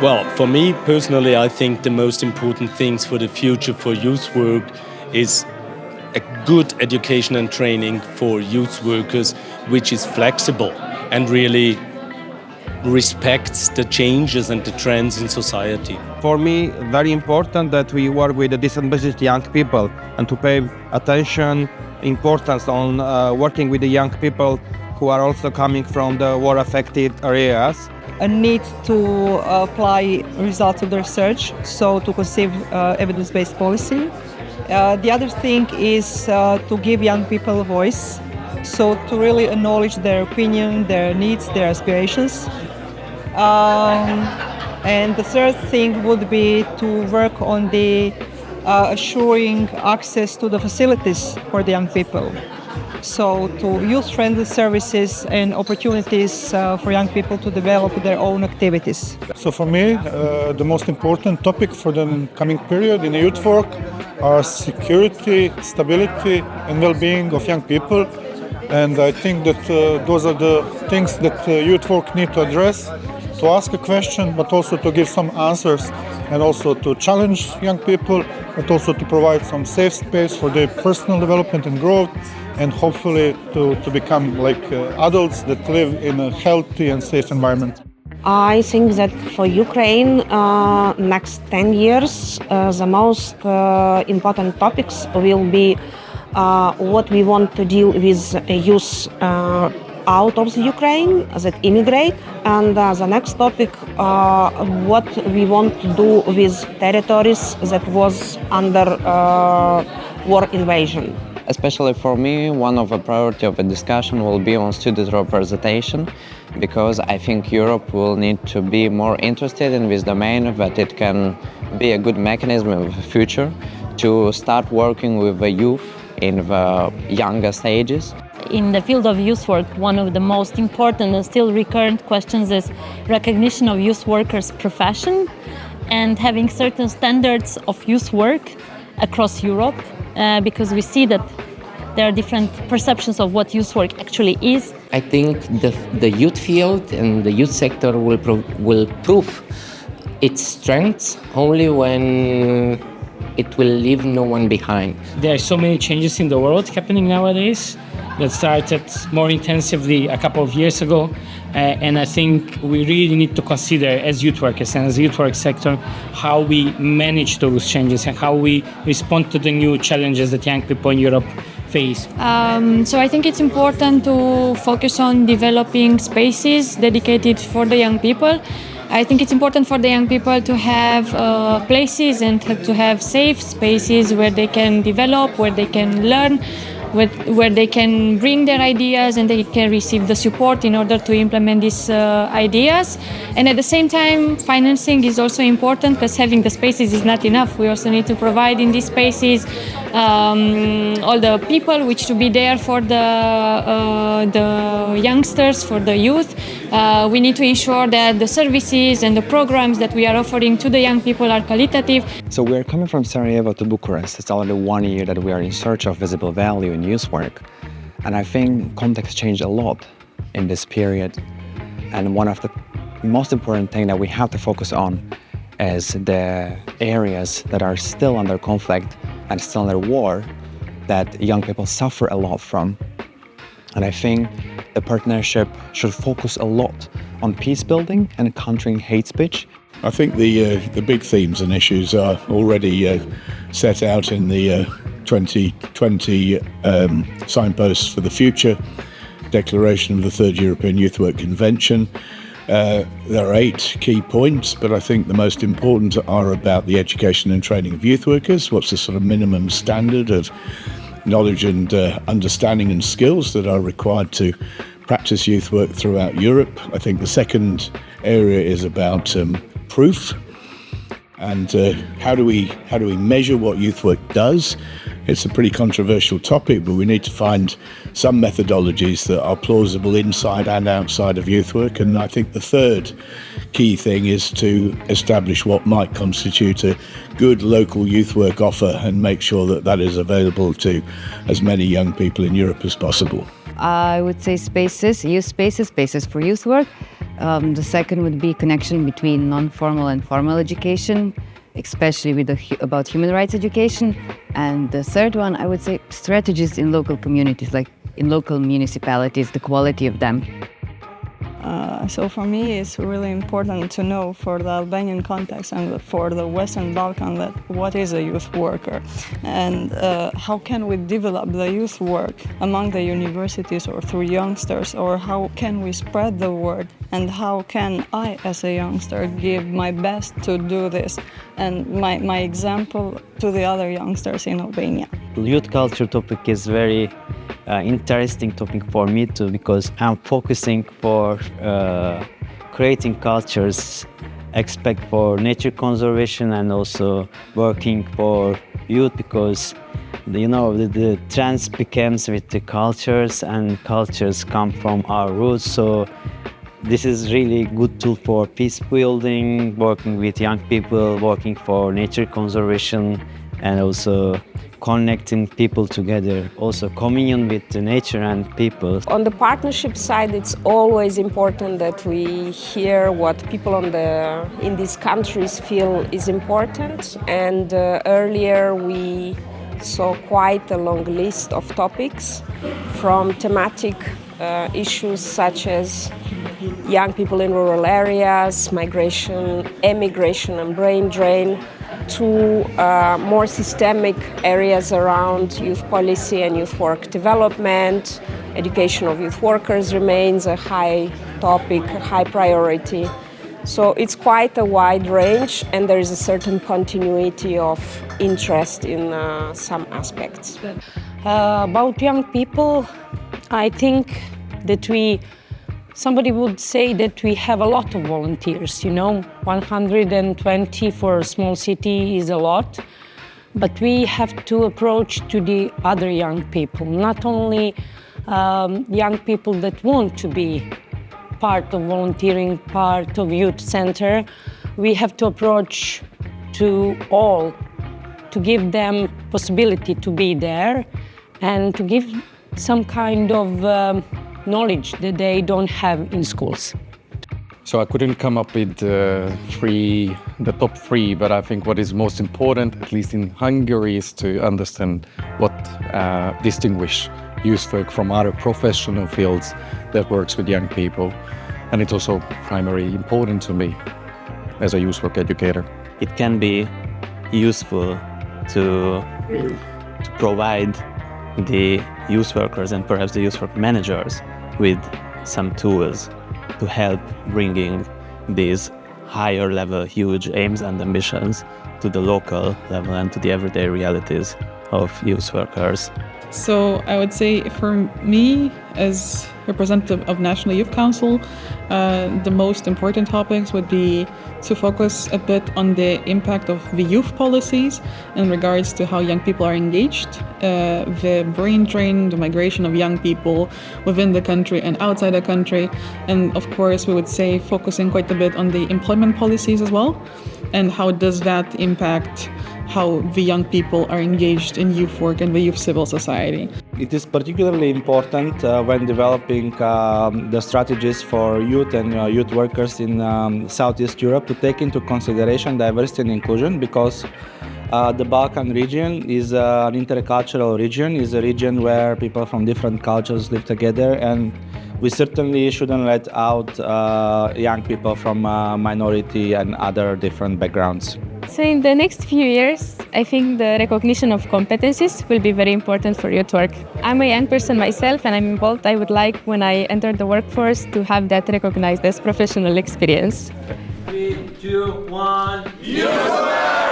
Well, for me personally, I think the most important things for the future for youth work is a good education and training for youth workers, which is flexible and really respects the changes and the trends in society. For me, very important that we work with the disadvantaged young people and to pay attention, importance on working with the young people who are also coming from the war-affected areas. A need to apply results of the research, so to conceive evidence-based policy. The other thing is to give young people a voice, so to really acknowledge their opinion, their needs, their aspirations. And the third thing would be to work on the assuring access to the facilities for the young people. So to youth-friendly services and opportunities for young people to develop their own activities. So for me, the most important topic for the coming period in youth work are security, stability and well-being of young people. And I think that those are the things that youth work need to address, to ask a question, but also to give some answers, and also to challenge young people, but also to provide some safe space for their personal development and growth, and hopefully to become like adults that live in a healthy and safe environment. I think that for Ukraine, next 10 years, the most important topics will be what we want to deal with youth out of the Ukraine that immigrate, and the next topic, what we want to do with territories that was under war invasion. Especially for me, one of the priority of the discussion will be on student representation, because I think Europe will need to be more interested in this domain, that it can be a good mechanism in the future to start working with the youth in the younger stages. In the field of youth work, one of the most important and still recurrent questions is recognition of youth workers' profession and having certain standards of youth work across Europe, because we see that there are different perceptions of what youth work actually is. I think the youth field and the youth sector will prove its strengths only when it will leave no one behind. There are so many changes in the world happening nowadays that started more intensively a couple of years ago. And I think we really need to consider as youth workers and as youth work sector how we manage those changes and how we respond to the new challenges that young people in Europe face. So I think it's important to focus on developing spaces dedicated for the young people. I think it's important for the young people to have places and to have safe spaces where they can develop, where they can learn, where they can bring their ideas and they can receive the support in order to implement these ideas. And at the same time, financing is also important, because having the spaces is not enough. We also need to provide in these spaces all the people which to be there for the youngsters, for the youth. We need to ensure that the services and the programs that we are offering to the young people are qualitative. So we are coming from Sarajevo to Bucharest. It's already 1 year that we are in search of visible value in youth work. And I think context changed a lot in this period. And one of the most important things that we have to focus on is the areas that are still under conflict and still under war, that young people suffer a lot from. And I think the partnership should focus a lot on peace building and countering hate speech. I think the big themes and issues are already set out in the 2020 signposts for the future, declaration of the Third European Youth Work Convention. There are 8 key points, but I think the most important are about the education and training of youth workers. What's the sort of minimum standard of knowledge and understanding and skills that are required to practice youth work throughout Europe? I think the second area is about proof and how do we measure what youth work does. It's a pretty controversial topic, but we need to find some methodologies that are plausible inside and outside of youth work. And I think the third key thing is to establish what might constitute a good local youth work offer and make sure that that is available to as many young people in Europe as possible. I would say spaces, youth spaces, spaces for youth work. The second would be connection between non-formal and formal education, especially with about human rights education. And the third one, I would say strategies in local communities, like in local municipalities, the quality of them. So for me, it's really important to know for the Albanian context and for the Western Balkan that what is a youth worker and how can we develop the youth work among the universities or through youngsters, or how can we spread the word, and how can I as a youngster give my best to do this and my example to the other youngsters in Albania. Youth culture topic is very interesting topic for me too, because I'm focusing for creating cultures, expect for nature conservation and also working for youth, because the trends becomes with the cultures and cultures come from our roots. So this is really good tool for peace building, working with young people, working for nature conservation, and also connecting people together, also communion with the nature and people. On the partnership side, it's always important that we hear what people in these countries feel is important. And earlier we saw quite a long list of topics, from thematic issues such as young people in rural areas, migration, emigration and brain drain, to more systemic areas around youth policy and youth work development. Education of youth workers remains a high topic, a high priority. So it's quite a wide range, and there is a certain continuity of interest in some aspects. About young people, I think that somebody would say that we have a lot of volunteers, 120 for a small city is a lot, but we have to approach to the other young people, not only young people that want to be part of volunteering, part of youth center. We have to approach to all, to give them possibility to be there and to give some kind of knowledge that they don't have in schools. So I couldn't come up with the top three, but I think what is most important, at least in Hungary, is to understand what distinguish youth work from other professional fields that works with young people. And it's also primarily important to me as a youth work educator. It can be useful to provide the youth workers and perhaps the youth work managers with some tools to help bringing these higher level, huge aims and ambitions to the local level and to the everyday realities of youth workers. So I would say for me, as representative of National Youth Council, the most important topics would be to focus a bit on the impact of the youth policies in regards to how young people are engaged, the brain drain, the migration of young people within the country and outside the country. And of course, we would say focusing quite a bit on the employment policies as well, and how does that impact how the young people are engaged in youth work and the youth civil society. It is particularly important when developing the strategies for youth and youth workers in Southeast Europe to take into consideration diversity and inclusion, because the Balkan region is an intercultural region, is a region where people from different cultures live together, and we certainly shouldn't let out young people from minority and other different backgrounds. So in the next few years, I think the recognition of competencies will be very important for youth work. I'm a young person myself and I'm involved. I would like, when I enter the workforce, to have that recognized as professional experience. 3, 2, 1, youth work!